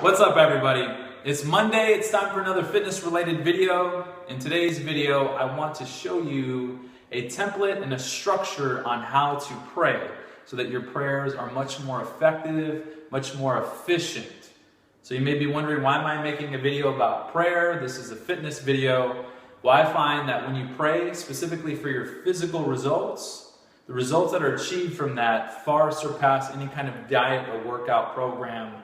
What's up, everybody? It's Monday. It's time for another fitness related video. In today's video, I want to show you a template and a structure on how to pray so that your prayers are much more effective, much more efficient. So you may be wondering, why am I making a video about prayer? This is a fitness video. Well, I find that when you pray specifically for your physical results, the results that are achieved from that far surpass any kind of diet or workout program.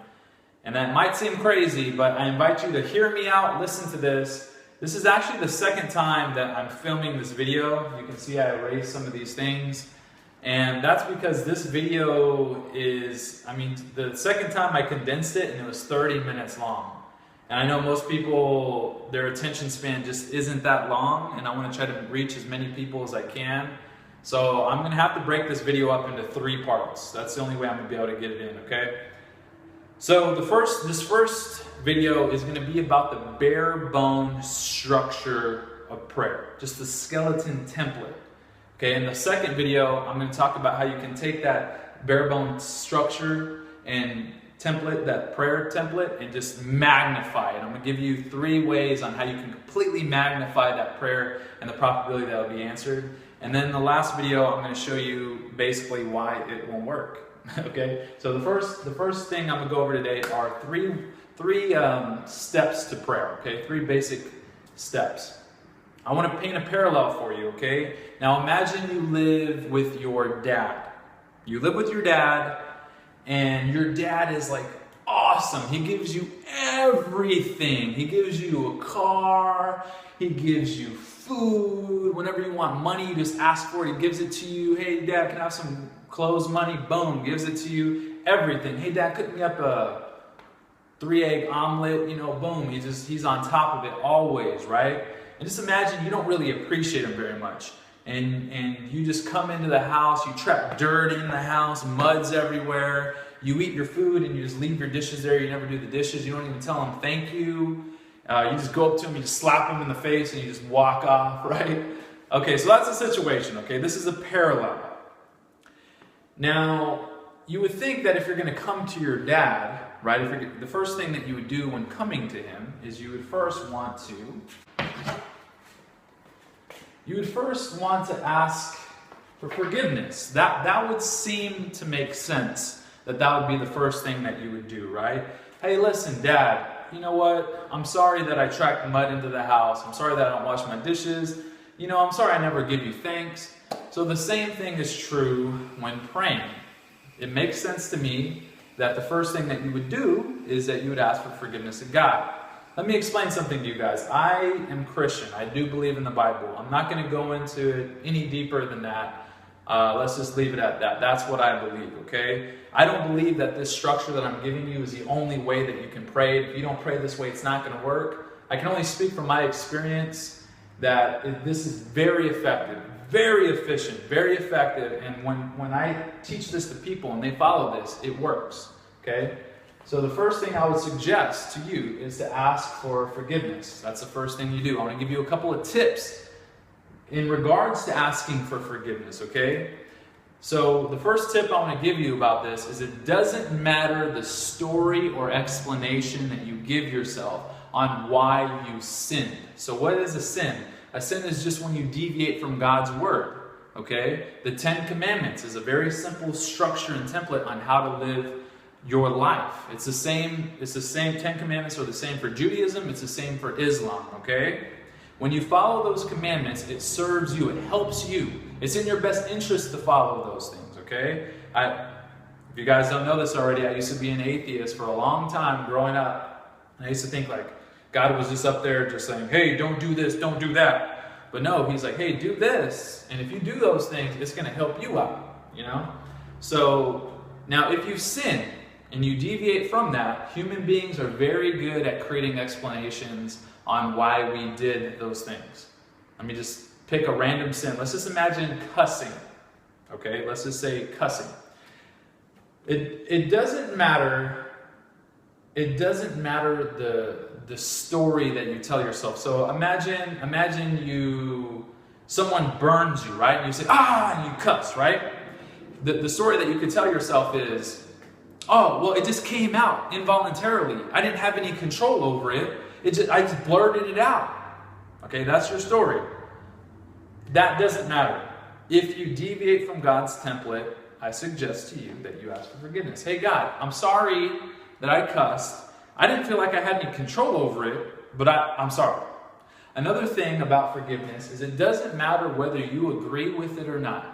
And that might seem crazy, but I invite you to hear me out, listen to this. This is actually the second time that I'm filming this video. You can see I erased some of these things. And that's because this video is, the second time I condensed it and it was 30 minutes long. And I know most people, their attention span just isn't that long, and I want to try to reach as many people as I can. So I'm going to have to break this video up into 3 parts. That's the only way I'm going to be able to get it in, okay? So this first video is going to be about the bare bone structure of prayer, just the skeleton template. Okay, in the second video, I'm going to talk about how you can take that bare bone structure and template, that prayer template, and just magnify it. I'm going to give you 3 ways on how you can completely magnify that prayer and the probability that it will be answered. And then in the last video, I'm going to show you basically why it won't work. Okay, so the first thing I'm gonna go over today are three steps to prayer. Okay, 3 basic steps. I want to paint a parallel for you. Okay, now imagine you live with your dad. You live with your dad, and your dad is like awesome. He gives you everything. He gives you a car. He gives you food. Whenever you want money, you just ask for it. He gives it to you. Hey, Dad, can I have some clothes money? Boom, gives it to you. Everything. Hey, Dad, cook me up a 3-egg omelet. Boom. He's on top of it always, right? And just imagine you don't really appreciate him very much. And you just come into the house, you trap dirt in the house, mud's everywhere. You eat your food and you just leave your dishes there. You never do the dishes. You don't even tell him thank you. You just go up to him, you just slap him in the face, and you just walk off, right? Okay, so that's the situation, okay? This is a parallel. Now, you would think that if you're going to come to your dad, right, the first thing that you would do when coming to him is you would first want to ask for forgiveness. That would seem to make sense, that would be the first thing that you would do, right? Hey, listen, Dad, you know what? I'm sorry that I tracked mud into the house. I'm sorry that I don't wash my dishes. I'm sorry I never give you thanks. So the same thing is true when praying. It makes sense to me that the first thing that you would do is that you would ask for forgiveness of God. Let me explain something to you guys. I am Christian. I do believe in the Bible. I'm not going to go into it any deeper than that. Let's just leave it at that. That's what I believe, okay? I don't believe that this structure that I'm giving you is the only way that you can pray. If you don't pray this way, it's not going to work. I can only speak from my experience that this is very effective, very efficient, very effective. And when I teach this to people and they follow this, it works, okay? So the first thing I would suggest to you is to ask for forgiveness. That's the first thing you do. I want to give you a couple of tips in regards to asking for forgiveness, okay? So the first tip I want to give you about this is it doesn't matter the story or explanation that you give yourself on why you sinned. So what is a sin? A sin is just when you deviate from God's word, okay? The 10 Commandments is a very simple structure and template on how to live your life. It's the same 10 Commandments are the same for Judaism, it's the same for Islam, okay? When you follow those commandments, it serves you, it helps you. It's in your best interest to follow those things, okay? If you guys don't know this already, I used to be an atheist for a long time growing up. And I used to think like God was just up there just saying, hey, don't do this, don't do that. But no, he's like, hey, do this. And if you do those things, it's going to help you out, So now if you sin and you deviate from that, human beings are very good at creating explanations on why we did those things. Let me just pick a random sin. Let's just imagine cussing. Okay, let's just say cussing. It doesn't matter. It doesn't matter the story that you tell yourself. So imagine someone burns you, right? And you say, and you cuss, right? The story that you could tell yourself is, Oh, well, it just came out involuntarily. I didn't have any control over it. I just blurted it out. Okay, that's your story. That doesn't matter. If you deviate from God's template, I suggest to you that you ask for forgiveness. Hey, God, I'm sorry that I cussed. I didn't feel like I had any control over it, but I'm sorry. Another thing about forgiveness is it doesn't matter whether you agree with it or not.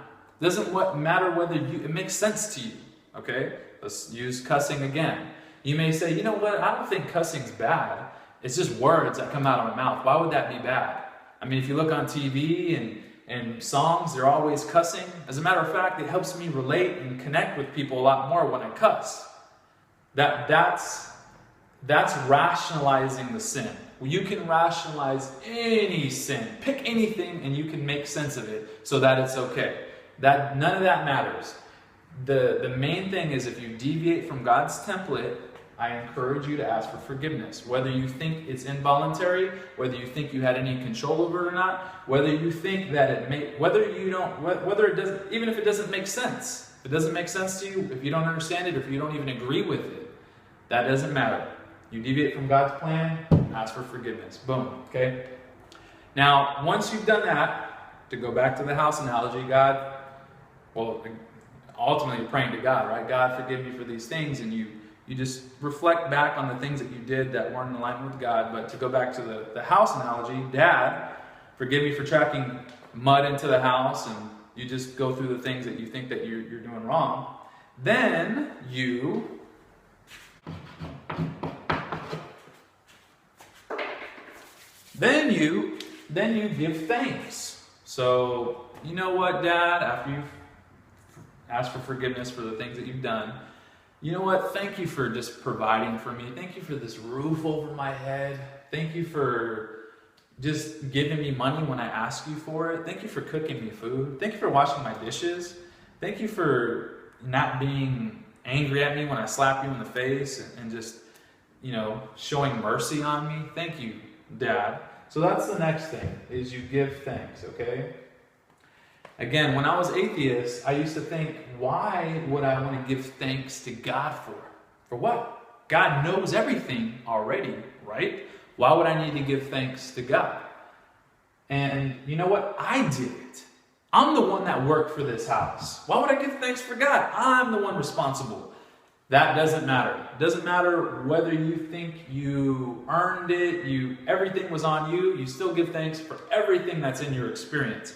It doesn't matter whether it makes sense to you. Okay? Let's use cussing again. You may say, you know what, I don't think cussing's bad. It's just words that come out of my mouth. Why would that be bad? I mean, if you look on TV and songs, they're always cussing. As a matter of fact, it helps me relate and connect with people a lot more when I cuss. That's rationalizing the sin. You can rationalize any sin. Pick anything and you can make sense of it so that it's okay. None of that matters. The main thing is if you deviate from God's template, I encourage you to ask for forgiveness. Whether you think it's involuntary, whether you think you had any control over it or not, whether you think that whether it doesn't, even if it doesn't make sense. If it doesn't make sense to you, if you don't understand it, or if you don't even agree with it, that doesn't matter. You deviate from God's plan, ask for forgiveness. Boom, okay? Now, once you've done that, to go back to the house analogy, ultimately you're praying to God, right? God, forgive me for these things, and you just reflect back on the things that you did that weren't in alignment with God. But to go back to the house analogy, Dad, forgive me for tracking mud into the house, and you just go through the things that you think that you're doing wrong. Then you give thanks. So, you know what, Dad, after you've asked for forgiveness for the things that you've done, you know what, thank you for just providing for me. Thank you for this roof over my head. Thank you for just giving me money when I ask you for it. Thank you for cooking me food. Thank you for washing my dishes. Thank you for not being angry at me when I slap you in the face and just, showing mercy on me. Thank you, Dad. So that's the next thing, is you give thanks, okay? Again, when I was atheist, I used to think, why would I want to give thanks to God for? For what? God knows everything already, right? Why would I need to give thanks to God? And you know what? I did it. I'm the one that worked for this house. Why would I give thanks for God? I'm the one responsible. That doesn't matter. It doesn't matter whether you think you earned it, everything was on you. You still give thanks for everything that's in your experience.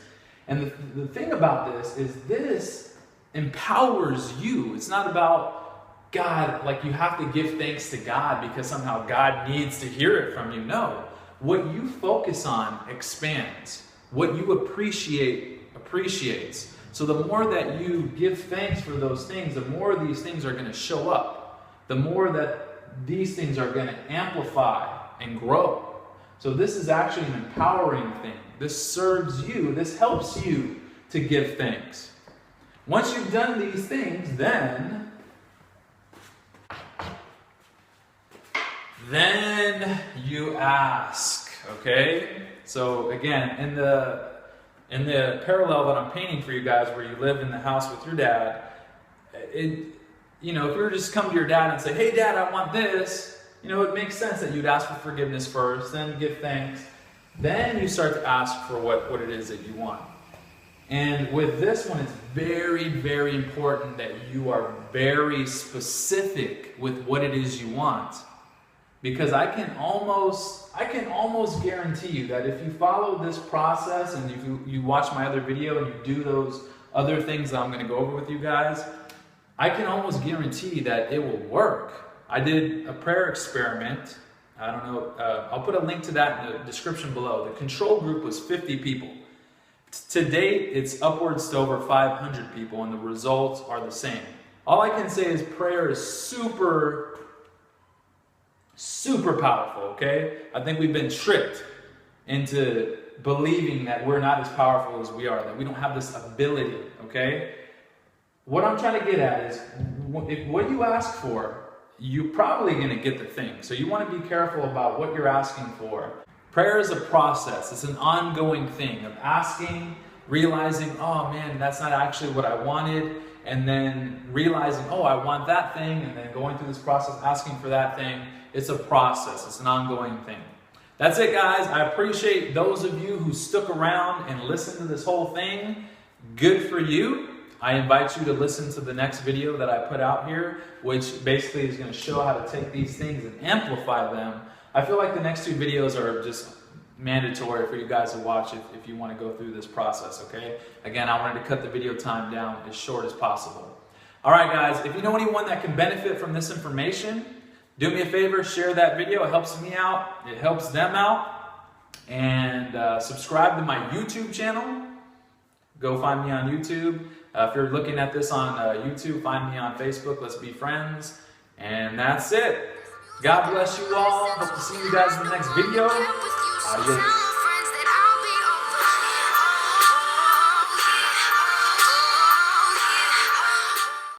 And the thing about this empowers you. It's not about God, like you have to give thanks to God because somehow God needs to hear it from you. No. What you focus on expands. What you appreciate appreciates. So the more that you give thanks for those things, the more these things are going to show up. The more that these things are going to amplify and grow. So this is actually an empowering thing. This serves you. This helps you to give thanks. Once you've done these things, then you ask. Okay? So again, in the parallel that I'm painting for you guys, where you live in the house with your dad, if you were to just come to your dad and say, hey Dad, I want this, it makes sense that you'd ask for forgiveness first, then give thanks, then you start to ask for what it is that you want. And with this one, it's very, very important that you are very specific with what it is you want. Because I can almost guarantee you that if you follow this process and if you watch my other video and you do those other things that I'm going to go over with you guys, I can almost guarantee that it will work. I did a prayer experiment. I don't know. I'll put a link to that in the description below. The control group was 50 people. To date, it's upwards to over 500 people, and the results are the same. All I can say is prayer is super powerful, okay? I think we've been tricked into believing that we're not as powerful as we are, that we don't have this ability, okay? What I'm trying to get at is, if what you ask for, you're probably going to get the thing. So you want to be careful about what you're asking for. Prayer is a process. It's an ongoing thing of asking, realizing, oh man, that's not actually what I wanted, and then realizing, oh, I want that thing, and then going through this process, asking for that thing. It's a process. It's an ongoing thing. That's it, guys. I appreciate those of you who stuck around and listened to this whole thing. Good for you. I invite you to listen to the next video that I put out here, which basically is going to show how to take these things and amplify them. I feel like the next two videos are just mandatory for you guys to watch if you want to go through this process, okay? Again, I wanted to cut the video time down as short as possible. All right, guys, if you know anyone that can benefit from this information, do me a favor, share that video. It helps me out. It helps them out. And subscribe to my YouTube channel. Go find me on YouTube. If you're looking at this on YouTube, find me on Facebook. Let's be friends. And that's it. God bless you all. Hope to see you guys in the next video. Adios.